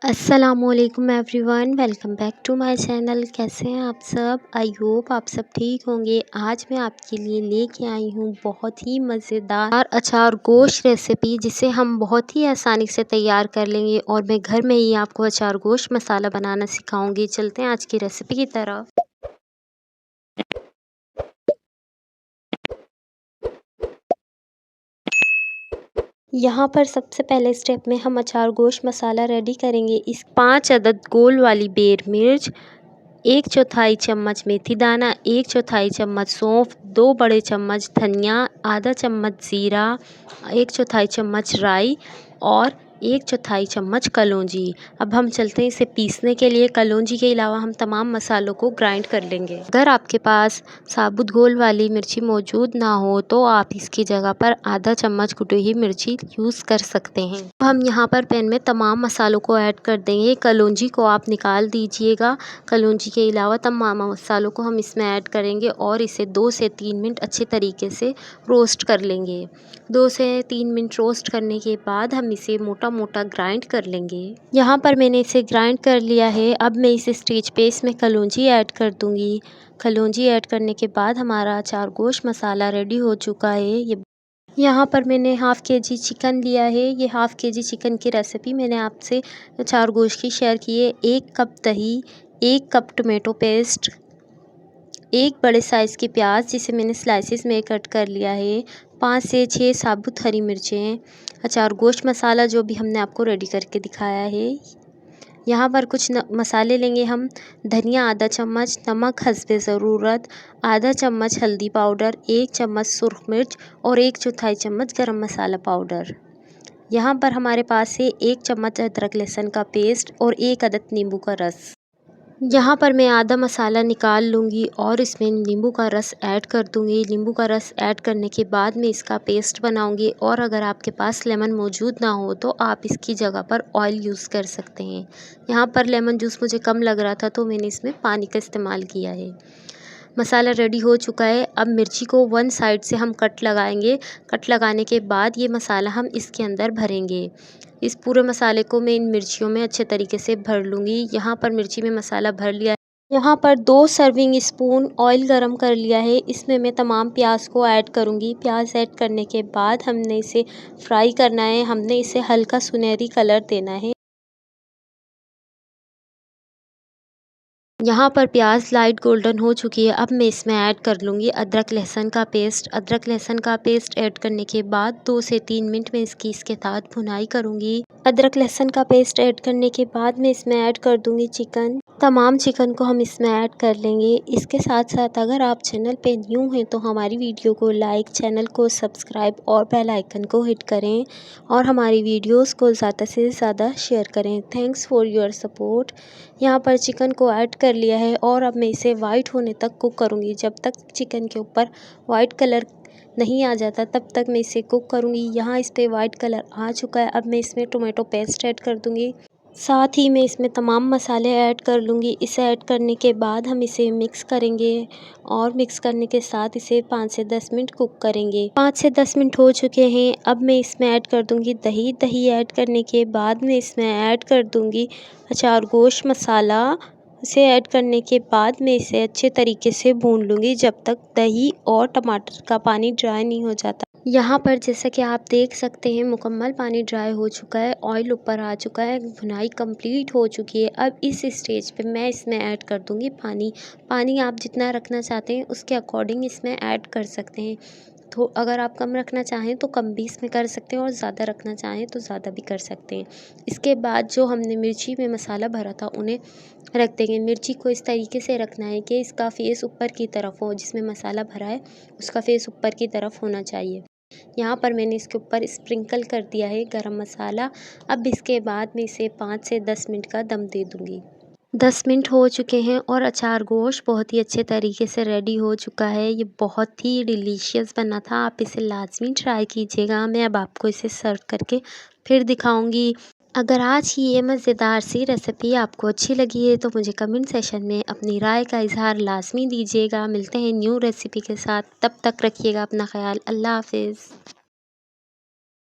अस्सलामुअलैकुम everyone, welcome back to my channel. कैसे हैं आप सब? आई होप आप सब ठीक होंगे। आज मैं आपके लिए लेके आई हूँ बहुत ही मज़ेदार अचार गोश्त रेसिपी, जिसे हम बहुत ही आसानी से तैयार कर लेंगे और मैं घर में ही आपको अचार गोश्त मसाला बनाना सिखाऊंगी। चलते हैं आज की रेसिपी की तरफ। यहाँ पर सबसे पहले स्टेप में हम अचार गोश्त मसाला रेडी करेंगे। इस 5 अदद गोल वाली बेर मिर्च, 1/4 चम्मच मेथी दाना, 1/4 चम्मच सौंफ, 2 बड़े चम्मच धनिया, आधा चम्मच ज़ीरा, 1/4 चम्मच राई और 1/4 चम्मच कलौंजी। अब हम चलते हैं इसे पीसने के लिए। कलौंजी के अलावा हम तमाम मसालों को ग्राइंड कर लेंगे। अगर आपके पास साबुत गोल वाली मिर्ची मौजूद ना हो तो आप इसकी जगह पर आधा चम्मच कुटी हुई मिर्ची यूज़ कर सकते हैं। हम यहाँ पर पैन में तमाम मसालों को ऐड कर देंगे। कलौंजी को आप निकाल दीजिएगा। कलौंजी के अलावा तमाम मसालों को हम इसमें ऐड करेंगे और इसे 2 से 3 मिनट अच्छे तरीके से रोस्ट कर लेंगे। 2 से 3 मिनट रोस्ट करने के बाद हम इसे मोटा मोटा ग्राइंड कर लेंगे। यहाँ पर मैंने इसे ग्राइंड कर लिया है। अब मैं इस स्टेज पे इसमें कलौंजी ऐड कर दूंगी। कलौंजी ऐड करने के बाद हमारा अचार गोश्त मसाला रेडी हो चुका है। यहाँ पर मैंने हाफ़ केजी चिकन लिया है। ये हाफ़ केजी चिकन की रेसिपी मैंने आपसे अचार गोश्त की शेयर की है। 1 कप दही, 1 कप टोमेटो पेस्ट, 1 बड़े साइज़ की प्याज जिसे मैंने स्लाइसिस में कट कर लिया है, 5 से 6 साबुत हरी मिर्चें, अचार गोश्त मसाला जो भी हमने आपको रेडी करके दिखाया है। यहाँ पर कुछ मसाले लेंगे हम। धनिया आधा चम्मच, नमक हस्बे ज़रूरत, आधा चम्मच हल्दी पाउडर, 1 चम्मच सुर्ख मिर्च और 1/4 चम्मच गरम मसाला पाउडर। यहाँ पर हमारे पास है 1 चम्मच अदरक लहसुन का पेस्ट और 1 अदद नींबू का रस। यहाँ पर मैं आधा मसाला निकाल लूँगी और इसमें नींबू का रस ऐड कर दूँगी। नींबू का रस ऐड करने के बाद मैं इसका पेस्ट बनाऊँगी और अगर आपके पास लेमन मौजूद ना हो तो आप इसकी जगह पर ऑयल यूज़ कर सकते हैं। यहाँ पर लेमन जूस मुझे कम लग रहा था तो मैंने इसमें पानी का इस्तेमाल किया है। मसाला रेडी हो चुका है। अब मिर्ची को वन साइड से हम कट लगाएंगे। कट लगाने के बाद ये मसाला हम इसके अंदर भरेंगे। इस पूरे मसाले को मैं इन मिर्चियों में अच्छे तरीके से भर लूँगी। यहाँ पर मिर्ची में मसाला भर लिया है। यहाँ पर 2 सर्विंग स्पून ऑयल गरम कर लिया है। इसमें मैं तमाम प्याज को ऐड करूँगी। प्याज ऐड करने के बाद हमने इसे फ्राई करना है। हमने इसे हल्का सुनहरी कलर देना है। यहाँ पर प्याज लाइट गोल्डन हो चुकी है। अब मैं इसमें ऐड कर लूँगी अदरक लहसुन का पेस्ट। अदरक लहसुन का पेस्ट ऐड करने के बाद 2 से 3 मिनट में इसके साथ भुनाई करूँगी। अदरक लहसुन का पेस्ट ऐड करने के बाद मैं इसमें ऐड कर दूँगी चिकन। तमाम चिकन को हम इसमें ऐड कर लेंगे। इसके साथ साथ अगर आप चैनल पे न्यू हैं तो हमारी वीडियो को लाइक, चैनल को सब्सक्राइब और बेल आइकन को हिट करें और हमारी वीडियोस को ज़्यादा से ज़्यादा शेयर करें। Thanks for your support. यहाँ पर चिकन को ऐड कर लिया है और अब मैं इसे वाइट होने तक कुक करूँगी। जब तक चिकन के ऊपर वाइट कलर नहीं आ जाता तब तक मैं इसे कुक करूँगी। यहाँ इस पर वाइट कलर आ चुका है। अब मैं इसमें टोमेटो पेस्ट ऐड कर दूँगी। साथ ही मैं इसमें तमाम मसाले ऐड कर लूँगी। इसे ऐड करने के बाद हम इसे मिक्स करेंगे और मिक्स करने के साथ इसे 5 से 10 मिनट कुक करेंगे। 5 से 10 मिनट हो चुके हैं। अब मैं इसमें ऐड कर दूँगी दही। दही ऐड करने के बाद मैं इसमें ऐड कर दूँगी अचार गोश्त मसाला। इसे ऐड करने के बाद मैं इसे अच्छे तरीके से भून लूँगी जब तक दही और टमाटर का पानी ड्राई नहीं हो जाता। यहाँ पर जैसा कि आप देख सकते हैं मुकम्मल पानी ड्राई हो चुका है, ऑयल ऊपर आ चुका है, भुनाई कंप्लीट हो चुकी है। अब इस स्टेज पे मैं इसमें ऐड कर दूँगी पानी। पानी आप जितना रखना चाहते हैं उसके अकॉर्डिंग इसमें ऐड कर सकते हैं। तो अगर आप कम रखना चाहें तो कम भी इसमें कर सकते हैं और ज़्यादा रखना चाहें तो ज़्यादा भी कर सकते हैं। इसके बाद जो हमने मिर्ची में मसाला भरा था उन्हें रख देंगे। मिर्ची को इस तरीके से रखना है कि इसका फेस ऊपर की तरफ हो, जिसमें मसाला भरा है उसका फेस ऊपर की तरफ होना चाहिए। यहाँ पर मैंने इसके ऊपर स्प्रिंकल कर दिया है गरम मसाला। अब इसके बाद मैं इसे 5 से 10 मिनट का दम दे दूँगी। 10 मिनट हो चुके हैं और अचार गोश्त बहुत ही अच्छे तरीके से रेडी हो चुका है। ये बहुत ही डिलीशियस बना था। आप इसे लाज़मी ट्राई कीजिएगा। मैं अब आपको इसे सर्व करके फिर दिखाऊंगी। अगर आज की ये मज़ेदार सी रेसिपी आपको अच्छी लगी है तो मुझे कमेंट सेशन में अपनी राय का इज़हार लाज़मी दीजिएगा। मिलते हैं न्यू रेसिपी के साथ। तब तक रखिएगा अपना ख्याल। अल्लाह हाफ़िज़।